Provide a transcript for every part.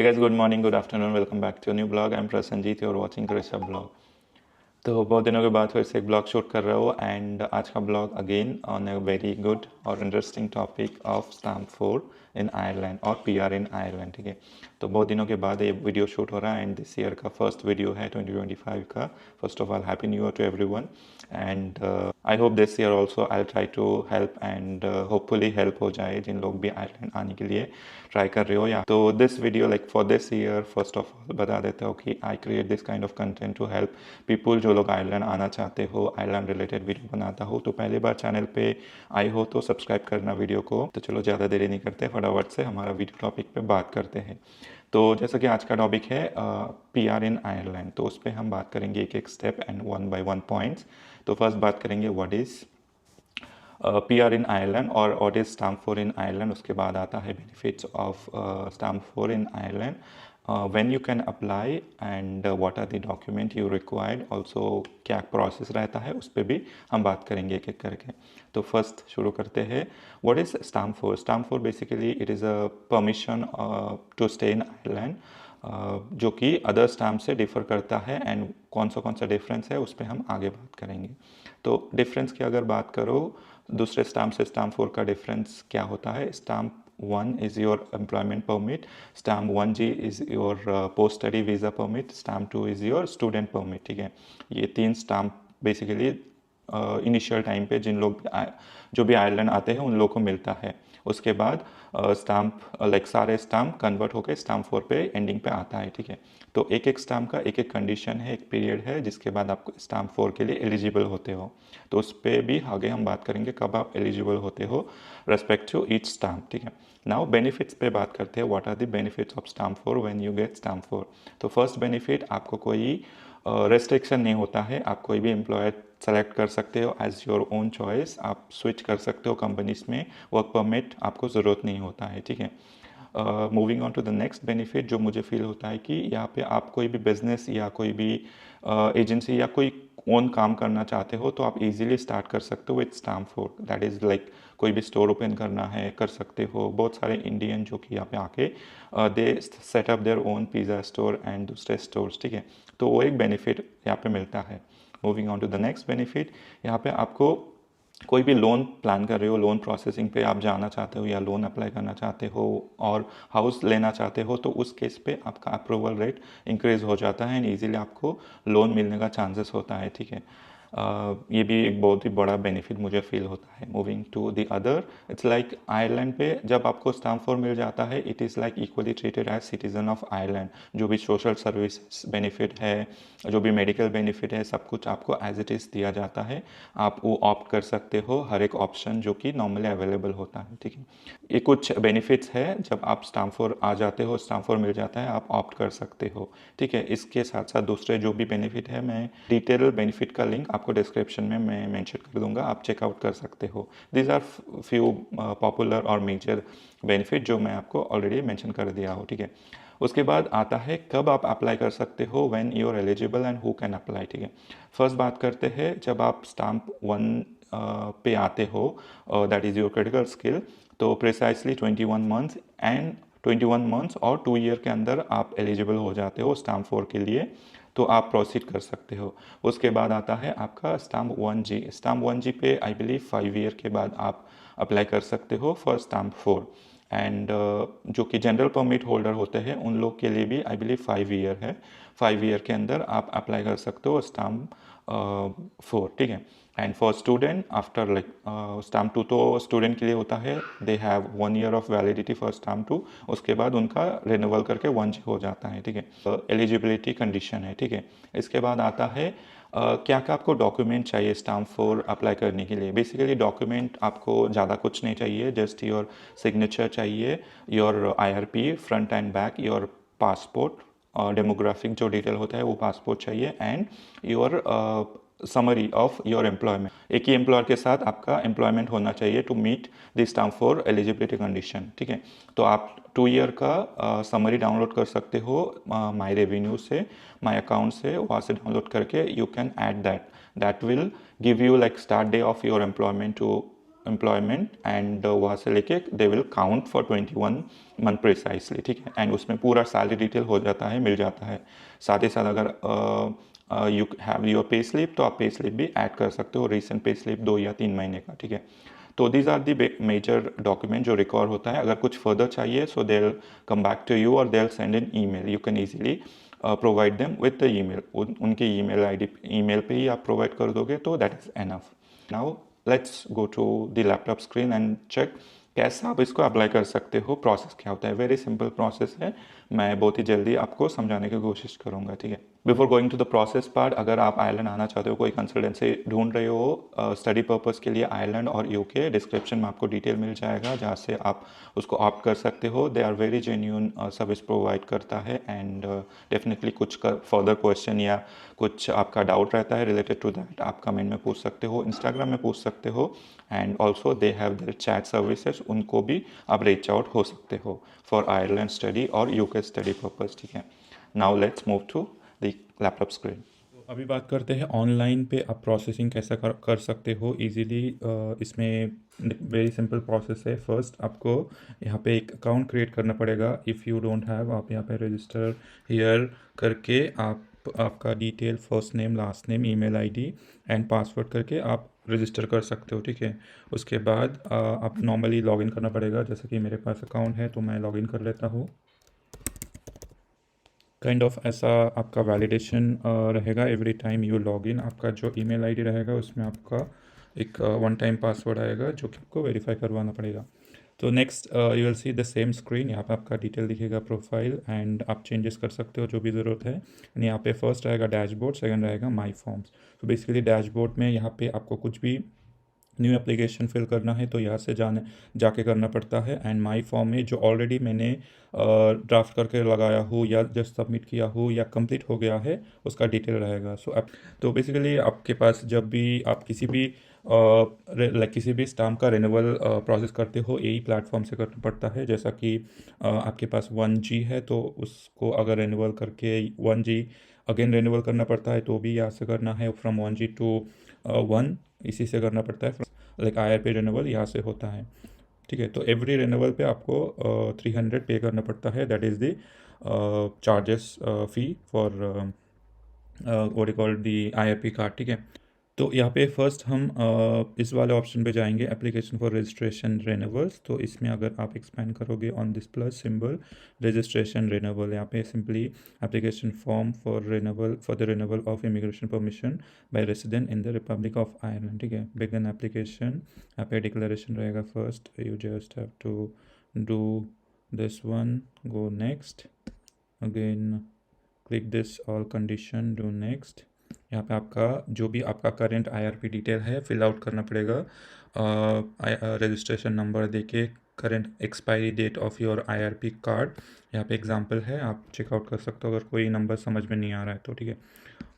Hey guys, good morning, good afternoon, welcome back to a new blog. I'm Prasanjit, you're watching Krisha blog. तो बहुत दिनों के बाद फिर से एक ब्लॉग शूट कर रहा हूँ एंड आज का blog again on a very good और interesting topic of stamp four in Ireland और पीआर इन आयरलैंड। ठीक है, तो बहुत दिनों के बाद ये वीडियो शूट हो रहा है एंड दिस ईयर का फर्स्ट वीडियो है 2025 का। First of all happy new year to everyone and I hope this year also I try to help and hopefully help हो जाए जिन लोग भी आयरलैंड आने के लिए ट्राई कर रहे हो। या तो this video like for this year first of all बता देता हूँ कि I create this kind of content to help people जो लोग आयरलैंड आना चाहते हो, आयरलैंड रिलेटेड वीडियो बनाता हो। तो पहली बार चैनल पे आए हो तो सब्सक्राइब करना वीडियो को। तो चलो ज़्यादा देरी नहीं करते, फटाफट से हमारा वीडियो टॉपिक पे बात करते हैं। तो जैसा कि आज का टॉपिक है पीआर इन आयरलैंड, तो उस पर हम बात करेंगे एक एक step and one by one points. तो फर्स्ट बात करेंगे what is PR in Ireland और what is stamp four in Ireland. उसके बाद आता है benefits of stamp four in Ireland, when you can apply and what are the document you required, also क्या process रहता है उस पर भी हम बात करेंगे एक एक करके। तो फर्स्ट शुरू करते हैं, what is stamp four. Stamp four basically it is a permission to stay in Ireland, जो कि अदर स्टैम्प से डिफ़र करता है एंड कौन सा डिफरेंस है उस पर हम आगे बात करेंगे। तो डिफरेंस की अगर बात करो दूसरे स्टैम्प से स्टैम्प फोर का डिफरेंस क्या होता है। Stamp one is your employment permit, stamp 1G is your post study visa permit, stamp 2 is your student permit. ठीक है, ये तीन स्टैम्प बेसिकली इनिशियल टाइम पे जो भी आयरलैंड आते हैं उन लोगों को मिलता है। उसके बाद स्टैम्प लाइक सारे स्टैम्प कन्वर्ट होकर स्टैम्प 4 पे एंडिंग पे आता है। ठीक है, तो एक एक स्टैम्प का एक एक कंडीशन है, एक पीरियड है जिसके बाद आप स्टैम्प 4 के लिए एलिजिबल होते हो। तो उस पर भी आगे हम बात करेंगे कब आप एलिजिबल होते हो रेस्पेक्ट टू ईच स्टैम्प। ठीक है, नाउ बेनिफिट्स पे बात करते हैं, what are the benefits of stamp 4 when you get stamp 4। तो फर्स्ट बेनिफिट, आपको कोई रेस्ट्रिक्शन नहीं होता है, आप कोई भी एम्प्लॉयर सेलेक्ट कर सकते हो एज योर ओन चॉइस, आप स्विच कर सकते हो कंपनीज में, वर्क परमिट आपको ज़रूरत नहीं होता है। ठीक है, moving on to the next benefit जो मुझे फील होता है कि यहाँ पे आप कोई भी बिजनेस या कोई भी एजेंसी या कोई ओन काम करना चाहते हो तो आप इजीली स्टार्ट कर सकते हो with stamp 4। That is like कोई भी स्टोर ओपन करना है कर सकते हो। बहुत सारे इंडियन जो कि यहाँ पे आके they set up their own pizza store and दूसरे स्टोर्स। ठीक है, तो वो एक बेनिफिट यहाँ पे मिलता है। Moving on to the next benefit, यहाँ पे आपको कोई भी लोन प्लान कर रहे हो, लोन प्रोसेसिंग पे आप जाना चाहते हो या लोन अप्लाई करना चाहते हो और हाउस लेना चाहते हो तो उस केस पे आपका अप्रूवल रेट इंक्रीज़ हो जाता है एंड ईजिली आपको लोन मिलने का चांसेस होता है। ठीक है, ये भी एक बहुत ही बड़ा बेनिफिट मुझे फील होता है। Moving to the other, it's like Ireland पे जब आपको स्टैम्प 4 मिल जाता है it is like equally treated as citizen of Ireland. जो भी सोशल सर्विस बेनिफिट है, जो भी मेडिकल बेनिफिट है, सब कुछ आपको एज इट इज़ दिया जाता है। आप वो ऑप्ट कर सकते हो हर एक ऑप्शन जो कि नॉर्मली अवेलेबल होता है। ठीक है, ये कुछ बेनिफिट्स है, जब आप स्टैम्प 4 आ जाते हो, स्टैम्प 4 मिल जाता है, आप ऑप्ट कर सकते हो। ठीक है, इसके साथ साथ दूसरे जो भी बेनिफिट है मैं डिटेल बेनिफिट का लिंक आपको डिस्क्रिप्शन में मैं मेंशन कर दूंगा, आप चेकआउट कर सकते हो। दीज आर फ्यू पॉपुलर और मेजर बेनिफिट जो मैं आपको ऑलरेडी मेंशन कर दिया हो। ठीक है, उसके बाद आता है कब आप अप्लाई कर सकते हो, when you are eligible and who can apply. ठीक है, फर्स्ट बात करते हैं जब आप स्टैम्प 1 पे आते हो, that is your critical skill, तो प्रिसाइसली 21 मंथ्स एंड 21 मंथ्स और 2 ईयर के अंदर आप एलिजिबल हो जाते हो स्टैम्प 4 के लिए, तो आप प्रोसीड कर सकते हो। उसके बाद आता है आपका स्टैम्प 1G। स्टैम्प 1G पे आई बिलीव 5 ईयर के बाद आप अप्लाई कर सकते हो फॉर स्टैम्प 4 एंड जो कि जनरल परमिट होल्डर होते हैं उन लोग के लिए भी आई बिलीव 5 ईयर है। 5 ईयर के अंदर आप अप्लाई कर सकते हो स्टैम्प 4। ठीक है, and for student after like stamp 2 तो स्टूडेंट के लिए होता है, they have 1 year of validity for stamp 2, उसके बाद उनका रिन्यूअल करके 1G हो जाता है। ठीक है, एलिजिबिलिटी कंडीशन है। ठीक है, इसके बाद आता है क्या क्या आपको डॉक्यूमेंट चाहिए स्टैम्प 4 अप्लाई करने के लिए। बेसिकली डॉक्यूमेंट आपको ज़्यादा कुछ नहीं चाहिए, जस्ट योर सिग्नेचर चाहिए, your IRP front and back, your passport और डेमोग्राफिक जो डिटेल होता है वो पासपोर्ट चाहिए and your summary of your employment. एक ही एम्प्लॉयर के साथ आपका एम्प्लॉयमेंट होना चाहिए to meet the stamp 4 eligibility condition. ठीक है, तो आप 2 ईयर का समरी डाउनलोड कर सकते हो माई रेवेन्यू से, माई अकाउंट से, वहाँ से डाउनलोड करके you can add that will give you like start day of your employment to employment and वहाँ से लेके they will count for 21 month precisely, ठीक है। एंड उसमें पूरा सैलरी डिटेल हो जाता है, मिल जाता है। साथ ही साथ अगर you have your pay slip तो आप पे स्लिप भी ऐड कर सकते हो, रिसेंट पे स्लिप 2 या 3 महीने का, ठीक है। तो these are the major document जो रिकॉर्ड होता है। अगर कुछ फर्दर चाहिए so they will come back to you और they will send in email, you can easily provide them with the email. उनकी ईमेल आईडी ईमेल पे ही आप प्रोवाइड कर दोगे तो that is enough. Now let's go to the laptop screen and check कैसे आप इसको अप्लाई कर सकते हो, प्रोसेस क्या होता है। वेरी सिंपल प्रोसेस है, मैं बहुत ही जल्दी आपको समझाने की कोशिश करूँगा, ठीक है। Before going to the process part, अगर आप आयरलैंड आना चाहते हो, कोई कंसल्टेंसी ढूंढ रहे हो स्टडी पर्पज़ के लिए आयरलैंड और यूके, डिस्क्रिप्शन में आपको डिटेल मिल जाएगा जहाँ से आप उसको ऑप्ट कर सकते हो। They are very genuine service provide करता है एंड डेफिनेटली कुछ फर्दर क्वेश्चन या कुछ आपका डाउट रहता है रिलेटेड टू दैट आप कमेंट में पूछ सकते हो, इंस्टाग्राम में पूछ सकते हो। And also they have their chat services, उनको भी आप रीच आउट हो सकते हो फॉर आयरलैंड स्टडी और यूके स्टडी पर्पज़, ठीक है। Now let's move to the laptop screen. अभी बात करते हैं ऑनलाइन पे आप प्रोसेसिंग कैसा कर सकते हो इजीली। इसमें वेरी सिंपल प्रोसेस है। फर्स्ट आपको यहाँ पे एक अकाउंट क्रिएट करना पड़ेगा। इफ़ यू डोंट हैव, आप यहाँ पे रजिस्टर हियर करके आप आपका detail, first name, last name, email ID and password करके आप रजिस्टर कर सकते हो, ठीक है। उसके बाद आप नॉर्मली लॉगिन करना पड़ेगा। जैसे कि मेरे पास अकाउंट है तो मैं लॉगिन कर लेता हूँ। काइंड ऑफ ऐसा आपका वैलिडेशन रहेगा every time you log in. आपका जो ईमेल आईडी रहेगा उसमें आपका एक वन टाइम पासवर्ड आएगा जो कि आपको वेरीफाई करवाना पड़ेगा। तो next you will see the same screen. यहाँ पे आपका डिटेल दिखेगा, प्रोफाइल, एंड आप चेंजेस कर सकते हो जो भी ज़रूरत है। एंड यहाँ पे फर्स्ट रहेगा डैशबोर्ड, सेकंड रहेगा माई फॉर्म्स। तो बेसिकली डैशबोर्ड में यहाँ पे आपको कुछ भी न्यू एप्लीकेशन फिल करना है तो यहाँ से जाके करना पड़ता है। एंड माई फॉर्म में जो ऑलरेडी मैंने ड्राफ्ट करके लगाया हूँ या जस्ट सबमिट किया हूँ या कंप्लीट हो गया है उसका डिटेल रहेगा। सो आप तो बेसिकली आपके पास जब भी आप किसी भी लाइक किसी भी स्टाम्प का रिन्यूअल प्रोसेस करते हो यही प्लेटफॉर्म से करना पड़ता है। जैसा कि आपके पास 1G है तो उसको अगर रिन्यूअल करके 1G अगेन रिन्यूअल करना पड़ता है तो भी यहाँ से करना है। फ्रॉम 1G टू 1 इसी से करना पड़ता है। लाइक IRP रिन्यूअल यहाँ से होता है, ठीक है। तो एवरी रिन्यूअल पे आपको 300 पे करना पड़ता है। That is the charges fee for what you call the IRP card, ठीक है। तो यहाँ पे फर्स्ट हम इस वाले ऑप्शन पे जाएंगे, एप्लीकेशन फॉर रजिस्ट्रेशन रिन्यूअल्स। तो इसमें अगर आप एक्सपेंड करोगे on this plus symbol registration renewal, यहाँ पे simply application form for renewal for the renewal of immigration permission by resident in the republic of Ireland, ठीक है। बिगन एप्लीकेशन, यहाँ पे डिक्लेरेशन रहेगा। First you just have to do this one, go next, again click this all condition, do next. यहाँ पे आपका जो भी आपका करेंट IRP डिटेल है फिल आउट करना पड़ेगा। रजिस्ट्रेशन नंबर देके current expiry date of your IRP card, यहाँ पे एग्जांपल है, आप चेकआउट कर सकते हो अगर कोई नंबर समझ में नहीं आ रहा है तो, ठीक है।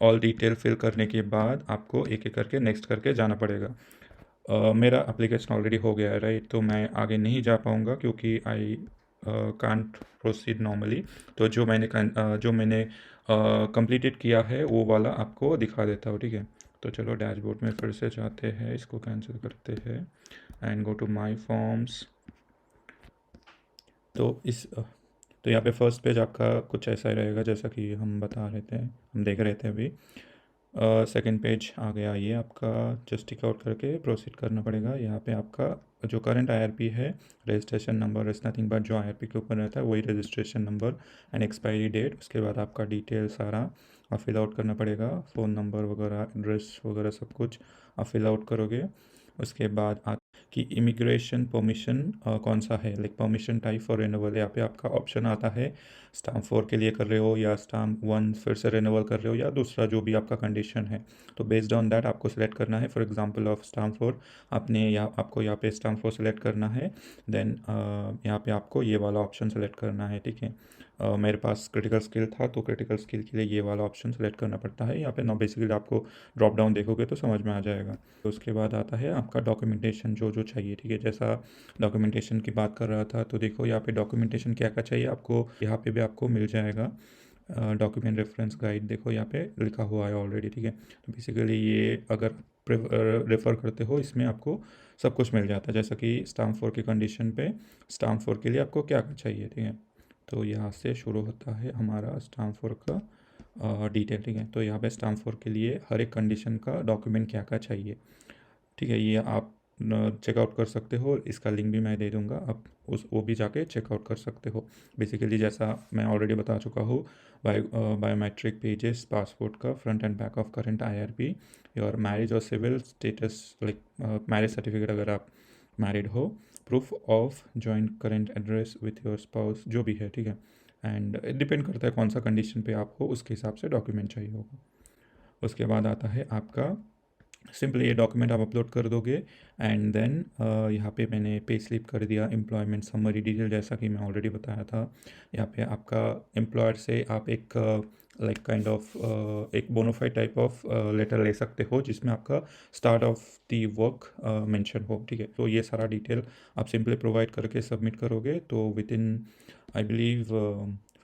ऑल डिटेल फिल करने के बाद आपको एक एक करके नेक्स्ट करके जाना पड़ेगा। मेरा एप्लीकेशन ऑलरेडी हो गया है, राइट, तो मैं आगे नहीं जा पाऊँगा क्योंकि आई कांट प्रोसीड नॉर्मली। तो जो मैंने कंप्लीटेड किया है वो वाला आपको दिखा देता हूँ, ठीक है। तो चलो डैशबोर्ड में फिर से जाते हैं, इसको कैंसिल करते हैं and go to my forms. तो यहाँ पे फर्स्ट पेज आपका कुछ ऐसा ही रहेगा जैसा कि हम देख रहे थे अभी। सेकंड पेज आ गया ये आपका, जस्ट टिक आउट करके प्रोसीड करना पड़ेगा। यहाँ पे आपका जो करंट IRP है, registration number is nothing but जो IRP के ऊपर रहता है वही registration number and expiry date. उसके बाद आपका डिटेल सारा आप फिल आउट करना पड़ेगा, फ़ोन नंबर वगैरह, एड्रेस वगैरह सब कुछ आप फिल आउट करोगे। उसके बाद कि इमिग्रेशन परमिशन कौन सा है, like permission type for renewal. यहाँ पे आपका ऑप्शन आता है स्टाम्प 4 के लिए कर रहे हो या स्टाम्प 1 फिर से रिन्यूअल कर रहे हो या दूसरा जो भी आपका कंडीशन है। तो बेस्ड ऑन दैट आपको सिलेक्ट करना है। फॉर एग्जांपल ऑफ स्टाम्प 4 आपको यहाँ पे स्टाम्प 4 सेलेक्ट करना है। देन यहाँ पे आपको ये वाला ऑप्शन सेलेक्ट करना है, ठीक है। मेरे पास क्रिटिकल स्किल था तो क्रिटिकल स्किल के लिए ये वाला ऑप्शन सेलेक्ट करना पड़ता है। यहाँ पे ना बेसिकली आपको ड्रॉप डाउन देखोगे तो समझ में आ जाएगा। तो उसके बाद आता है आपका डॉक्यूमेंटेशन जो जो चाहिए, ठीक है। जैसा डॉक्यूमेंटेशन की बात कर रहा था तो देखो यहाँ पे डॉक्यूमेंटेशन क्या क्या चाहिए आपको, यहाँ पे भी आपको मिल जाएगा। डॉक्यूमेंट रेफरेंस गाइड देखो यहाँ पे लिखा हुआ है ऑलरेडी, ठीक है। तो बेसिकली ये अगर रेफ़र करते हो इसमें आपको सब कुछ मिल जाता है, जैसा कि स्टैम्प 4 की कंडीशन पे स्टैम्प 4 के लिए आपको क्या क्या चाहिए, ठीक है। तो यहाँ से शुरू होता है हमारा स्टैम्प 4 का डिटेल, ठीक है। तो यहाँ पे स्टैम्प 4 के लिए हर एक कंडीशन का डॉक्यूमेंट क्या क्या चाहिए, ठीक है, ये आप चेकआउट कर सकते हो। इसका लिंक भी मैं दे दूंगा, आप वो भी जाके चेकआउट कर सकते हो। बेसिकली जैसा मैं ऑलरेडी बता चुका हूँ, बायोमेट्रिक पेजेस, पासपोर्ट का front and back of current IRP, और मैरिज और civil status, like marriage certificate अगर आप मैरिड हो, proof of joint current address with your spouse, जो भी है, ठीक है। एंड डिपेंड करता है कौन सा कंडीशन पे आप हो, उसके हिसाब से डॉक्यूमेंट चाहिए होगा। उसके बाद आता है आपका सिंपली ये डॉक्यूमेंट आप अपलोड कर दोगे, एंड देन यहाँ पे मैंने पे स्लिप कर दिया, एम्प्लॉयमेंट समरी डिटेल, जैसा कि मैं ऑलरेडी बताया था। यहाँ पे आपका एम्प्लॉयर से आप एक लाइक काइंड ऑफ एक बोनोफाइड टाइप ऑफ लेटर ले सकते हो, जिसमें आपका start of the work mention हो, ठीक है। तो ये सारा डिटेल आप सिंपली प्रोवाइड करके सबमिट करोगे, तो with in I believe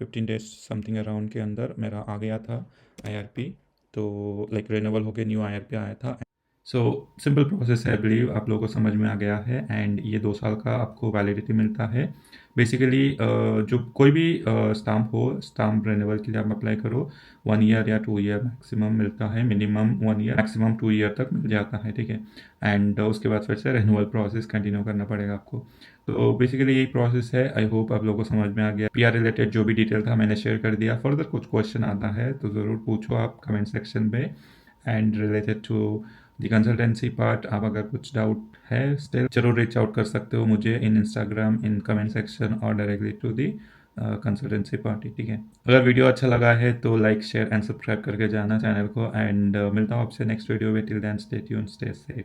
15 days something around के अंदर मेरा आ गया था IRP। तो लाइक रिन्यूअल होके न्यू IRP आया था। सो सिंपल प्रोसेस है, बिलीव आप लोगों को समझ में आ गया है। एंड ये 2 साल का आपको वैलिडिटी मिलता है। बेसिकली जो कोई भी स्टाम्प हो, स्टाम्प रिन्यूअल के लिए आप अप्लाई करो, 1 year या 2 year मैक्सिमम मिलता है, मिनिमम 1 year मैक्सिमम 2 year तक मिल जाता है, ठीक है। एंड उसके बाद फिर से रिन्यूअल प्रोसेस कंटिन्यू करना पड़ेगा आपको। तो बेसिकली यही प्रोसेस है। आई होप आप लोगों को समझ में आ गया। PR रिलेटेड जो भी डिटेल था मैंने शेयर कर दिया। फर्दर कुछ क्वेश्चन आता है तो ज़रूर पूछो आप कमेंट सेक्शन में। And related to the consultancy part, आप अगर कुछ डाउट है स्टिल, जरूर रीच आउट कर सकते हो मुझे in Instagram, in comment section, और directly to the consultancy party, ठीक है। अगर वीडियो अच्छा लगा है तो लाइक, शेयर एंड सब्सक्राइब करके जाना चैनल को। एंड मिलता हूँ आपसे नेक्स्ट वीडियो में। Till then stay tuned, stay safe.